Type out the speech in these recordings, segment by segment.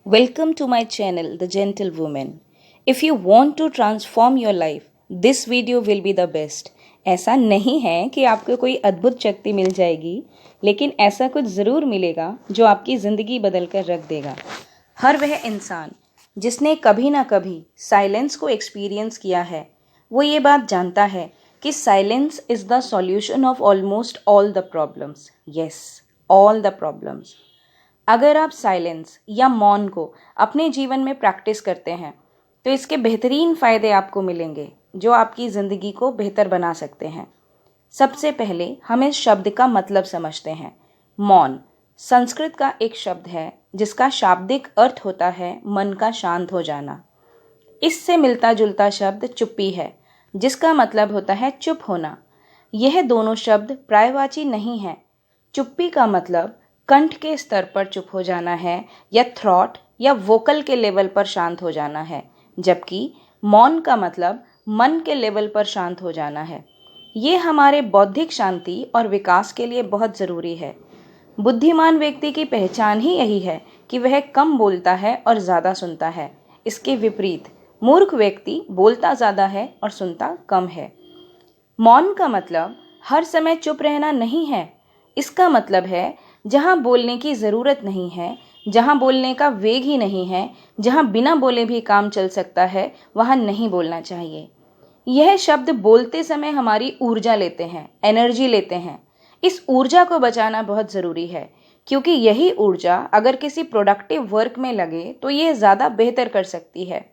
Welcome to my channel, The Gentle Woman. If you want to transform your life, this video will be the best. ऐसा नहीं है कि आपको कोई अद्भुत शक्ति मिल जाएगी, लेकिन ऐसा कुछ ज़रूर मिलेगा जो आपकी ज़िंदगी बदल कर रख देगा। हर वह इंसान जिसने कभी ना कभी साइलेंस को एक्सपीरियंस किया है, वो ये बात जानता है कि silence is the solution of almost all the problems. Yes, all the problems. अगर आप साइलेंस या मौन को अपने जीवन में प्रैक्टिस करते हैं तो इसके बेहतरीन फ़ायदे आपको मिलेंगे जो आपकी ज़िंदगी को बेहतर बना सकते हैं। सबसे पहले हम इस शब्द का मतलब समझते हैं। मौन संस्कृत का एक शब्द है जिसका शाब्दिक अर्थ होता है मन का शांत हो जाना। इससे मिलता जुलता शब्द चुप्पी है जिसका मतलब होता है चुप होना। यह दोनों शब्द पर्यायवाची नहीं है। चुप्पी का मतलब कंठ के स्तर पर चुप हो जाना है या थ्रॉट या वोकल के लेवल पर शांत हो जाना है, जबकि मौन का मतलब मन के लेवल पर शांत हो जाना है। ये हमारे बौद्धिक शांति और विकास के लिए बहुत ज़रूरी है। बुद्धिमान व्यक्ति की पहचान ही यही है कि वह कम बोलता है और ज़्यादा सुनता है। इसके विपरीत मूर्ख व्यक्ति बोलता ज़्यादा है और सुनता कम है। मौन का मतलब हर समय चुप रहना नहीं है। इसका मतलब है जहाँ बोलने की ज़रूरत नहीं है, जहाँ बोलने का वेग ही नहीं है, जहाँ बिना बोले भी काम चल सकता है, वहाँ नहीं बोलना चाहिए। यह शब्द बोलते समय हमारी ऊर्जा लेते हैं, एनर्जी लेते हैं। इस ऊर्जा को बचाना बहुत ज़रूरी है क्योंकि यही ऊर्जा अगर किसी प्रोडक्टिव वर्क में लगे तो ये ज़्यादा बेहतर कर सकती है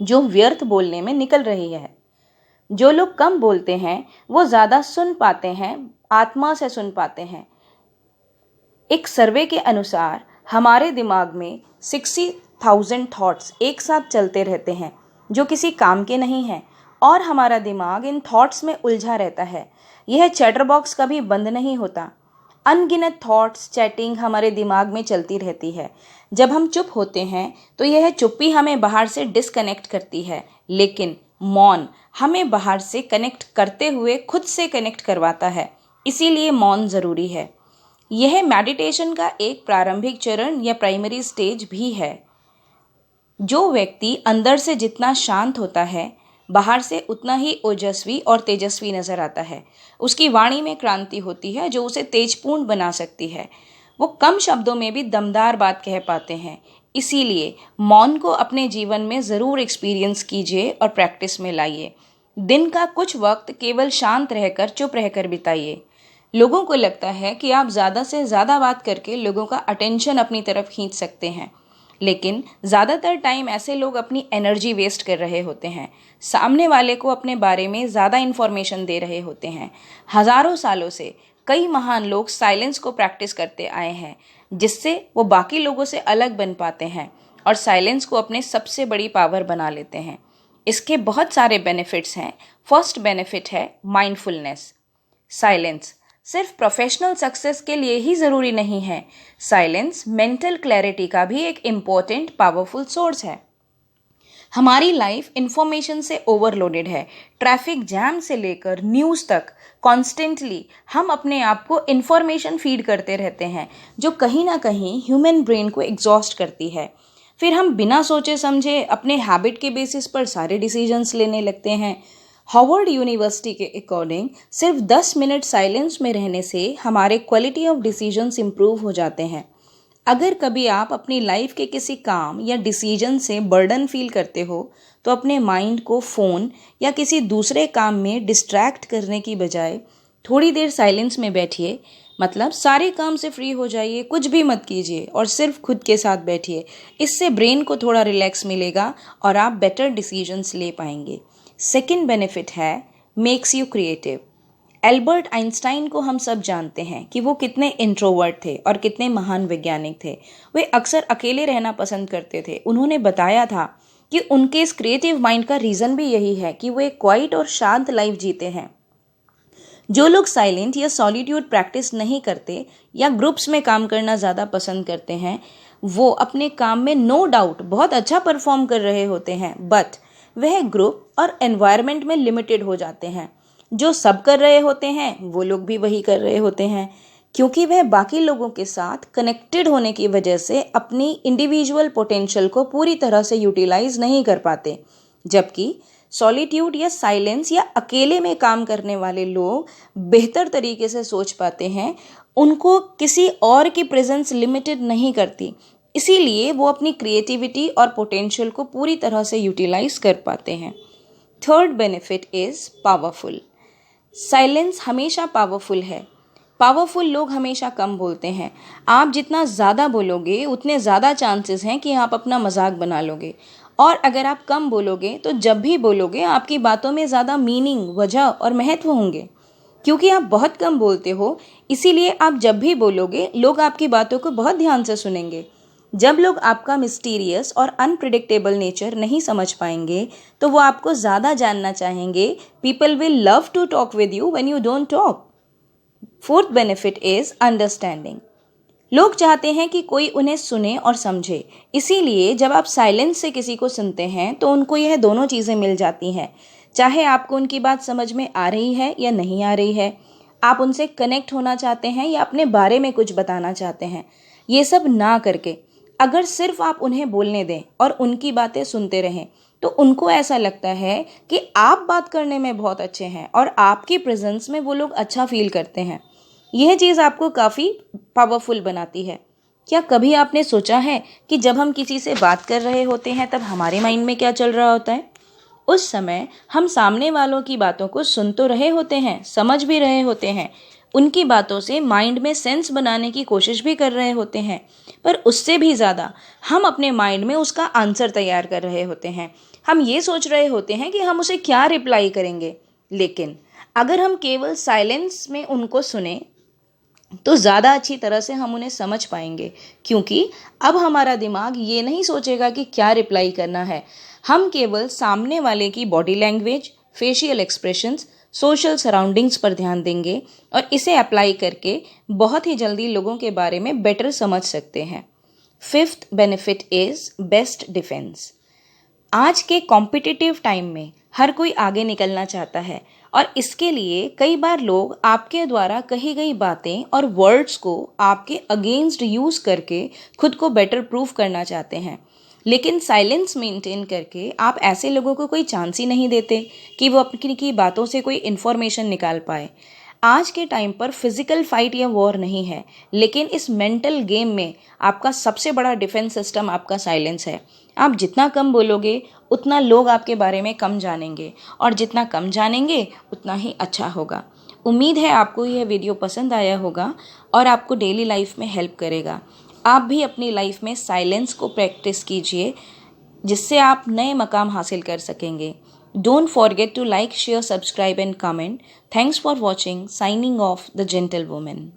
जो व्यर्थ बोलने में निकल रही है। जो लोग कम बोलते हैं वो ज़्यादा सुन पाते हैं, आत्मा से सुन पाते हैं। एक सर्वे के अनुसार हमारे दिमाग में 60,000 थॉट्स एक साथ चलते रहते हैं जो किसी काम के नहीं हैं और हमारा दिमाग इन थॉट्स में उलझा रहता है। यह चैटर बॉक्स कभी बंद नहीं होता। अनगिनत थॉट्स चैटिंग हमारे दिमाग में चलती रहती है। जब हम चुप होते हैं तो यह चुप्पी हमें बाहर से डिस्कनेक्ट करती है, लेकिन मौन हमें बाहर से कनेक्ट करते हुए खुद से कनेक्ट करवाता है। इसीलिए मौन ज़रूरी है। यह मेडिटेशन का एक प्रारंभिक चरण या प्राइमरी स्टेज भी है। जो व्यक्ति अंदर से जितना शांत होता है, बाहर से उतना ही ओजस्वी और तेजस्वी नजर आता है। उसकी वाणी में क्रांति होती है जो उसे तेजपूर्ण बना सकती है। वो कम शब्दों में भी दमदार बात कह पाते हैं। इसीलिए मौन को अपने जीवन में ज़रूर एक्सपीरियंस कीजिए और प्रैक्टिस में लाइए। दिन का कुछ वक्त केवल शांत रहकर चुप रहकर बिताइए। लोगों को लगता है कि आप ज़्यादा से ज़्यादा बात करके लोगों का अटेंशन अपनी तरफ खींच सकते हैं, लेकिन ज़्यादातर टाइम ऐसे लोग अपनी एनर्जी वेस्ट कर रहे होते हैं। सामने वाले को अपने बारे में ज़्यादा इन्फॉर्मेशन दे रहे होते हैं। हज़ारों सालों से कई महान लोग साइलेंस को प्रैक्टिस करते आए हैं, जिससे वो बाकी लोगों से अलग बन पाते हैं और साइलेंस को अपने सबसे बड़ी पावर बना लेते हैं। इसके बहुत सारे बेनिफिट्स हैं। फर्स्ट बेनिफिट है माइंडफुलनेस। साइलेंस सिर्फ प्रोफेशनल सक्सेस के लिए ही ज़रूरी नहीं है। साइलेंस मेंटल क्लैरिटी का भी एक इम्पोर्टेंट पावरफुल सोर्स है। हमारी लाइफ इंफॉर्मेशन से ओवरलोडेड है। ट्रैफिक जैम से लेकर न्यूज़ तक कॉन्स्टेंटली हम अपने आप को इंफॉर्मेशन फीड करते रहते हैं जो कहीं ना कहीं ह्यूमन ब्रेन को एग्जॉस्ट करती है। फिर हम बिना सोचे समझे अपने हैबिट के बेसिस पर सारे डिसीजंस लेने लगते हैं। हार्वर्ड यूनिवर्सिटी के अकॉर्डिंग सिर्फ 10 मिनट साइलेंस में रहने से हमारे क्वालिटी ऑफ डिसीजंस इम्प्रूव हो जाते हैं। अगर कभी आप अपनी लाइफ के किसी काम या डिसीजन से बर्डन फील करते हो तो अपने माइंड को फ़ोन या किसी दूसरे काम में डिस्ट्रैक्ट करने की बजाय थोड़ी देर साइलेंस में बैठिए। मतलब सारे काम से फ्री हो जाइए, कुछ भी मत कीजिए और सिर्फ खुद के साथ बैठिए। इससे ब्रेन को थोड़ा रिलैक्स मिलेगा और आप बेटर डिसीजंस ले पाएंगे। सेकेंड बेनिफिट है makes you creative. Albert Einstein को हम सब जानते हैं कि वो कितने इंट्रोवर्ट थे और कितने महान वैज्ञानिक थे। वे अक्सर अकेले रहना पसंद करते थे। उन्होंने बताया था कि उनके इस क्रिएटिव माइंड का रीज़न भी यही है कि वो एक क्वाइट और शांत लाइफ जीते हैं। जो लोग साइलेंट या सॉलिट्यूड प्रैक्टिस नहीं करते या ग्रुप्स में काम करना ज़्यादा पसंद करते हैं, वो अपने काम में नो डाउट बहुत अच्छा परफॉर्म कर रहे होते हैं, बट वह ग्रुप और एनवायरनमेंट में लिमिटेड हो जाते हैं। जो सब कर रहे होते हैं वो लोग भी वही कर रहे होते हैं। क्योंकि वह बाकी लोगों के साथ कनेक्टेड होने की वजह से अपनी इंडिविजुअल पोटेंशियल को पूरी तरह से यूटिलाइज नहीं कर पाते। जबकि सॉलिट्यूड या साइलेंस या अकेले में काम करने वाले लोग बेहतर तरीके से सोच पाते हैं, उनको किसी और की प्रेजेंस लिमिटेड नहीं करती, इसीलिए वो अपनी क्रिएटिविटी और पोटेंशियल को पूरी तरह से यूटिलाइज कर पाते हैं। Third benefit is powerful. Silence हमेशा पावरफुल है। पावरफुल लोग हमेशा कम बोलते हैं। आप जितना ज़्यादा बोलोगे उतने ज़्यादा चांसेस हैं कि आप अपना मजाक बना लोगे, और अगर आप कम बोलोगे तो जब भी बोलोगे आपकी बातों में ज़्यादा मीनिंग, वजह और महत्व होंगे। क्योंकि आप बहुत कम बोलते हो, इसीलिए आप जब भी बोलोगे लोग आपकी बातों को बहुत ध्यान से सुनेंगे। जब लोग आपका मिस्टीरियस और अनप्रिडिक्टेबल नेचर नहीं समझ पाएंगे तो वो आपको ज़्यादा जानना चाहेंगे। People will love to talk with you when you don't talk. Fourth benefit is understanding. लोग चाहते हैं कि कोई उन्हें सुने और समझे, इसीलिए जब आप साइलेंस से किसी को सुनते हैं तो उनको यह दोनों चीज़ें मिल जाती हैं। चाहे आपको उनकी बात समझ में आ रही है या नहीं आ रही है, आप उनसे कनेक्ट होना चाहते हैं या अपने बारे में कुछ बताना चाहते हैं, ये सब ना करके अगर सिर्फ आप उन्हें बोलने दें और उनकी बातें सुनते रहें तो उनको ऐसा लगता है कि आप बात करने में बहुत अच्छे हैं और आपकी प्रेजेंस में वो लोग अच्छा फील करते हैं। यह चीज़ आपको काफ़ी पावरफुल बनाती है। क्या कभी आपने सोचा है कि जब हम किसी से बात कर रहे होते हैं तब हमारे माइंड में क्या चल रहा होता है? उस समय हम सामने वालों की बातों को सुन तो रहे होते हैं, समझ भी रहे होते हैं, उनकी बातों से माइंड में सेंस बनाने की कोशिश भी कर रहे होते हैं, पर उससे भी ज़्यादा हम अपने माइंड में उसका आंसर तैयार कर रहे होते हैं। हम ये सोच रहे होते हैं कि हम उसे क्या रिप्लाई करेंगे। लेकिन अगर हम केवल साइलेंस में उनको सुने तो ज़्यादा अच्छी तरह से हम उन्हें समझ पाएंगे, क्योंकि अब हमारा दिमाग ये नहीं सोचेगा कि क्या रिप्लाई करना है। हम केवल सामने वाले की body language, facial expressions, social surroundings पर ध्यान देंगे और इसे अप्लाई करके बहुत ही जल्दी लोगों के बारे में बेटर समझ सकते हैं। Fifth benefit is best defence. आज के कॉम्पिटिटिव टाइम में हर कोई आगे निकलना चाहता है और इसके लिए कई बार लोग आपके द्वारा कही गई बातें और वर्ड्स को आपके अगेंस्ट यूज़ करके खुद को बेटर प्रूफ करना चाहते हैं। लेकिन साइलेंस मेंटेन करके आप ऐसे लोगों को कोई चांस ही नहीं देते कि वो अपनी की बातों से कोई इन्फॉर्मेशन निकाल पाए। आज के टाइम पर फिजिकल फाइट या वॉर नहीं है, लेकिन इस मेंटल गेम में आपका सबसे बड़ा डिफेंस सिस्टम आपका साइलेंस है। आप जितना कम बोलोगे उतना लोग आपके बारे में कम जानेंगे, और जितना कम जानेंगे उतना ही अच्छा होगा। उम्मीद है आपको यह वीडियो पसंद आया होगा और आपको डेली लाइफ में हेल्प करेगा। आप भी अपनी लाइफ में साइलेंस को प्रैक्टिस कीजिए, जिससे आप नए मकाम हासिल कर सकेंगे। Don't forget to like, share, subscribe and comment. Thanks for watching. Signing off, The Gentle Woman.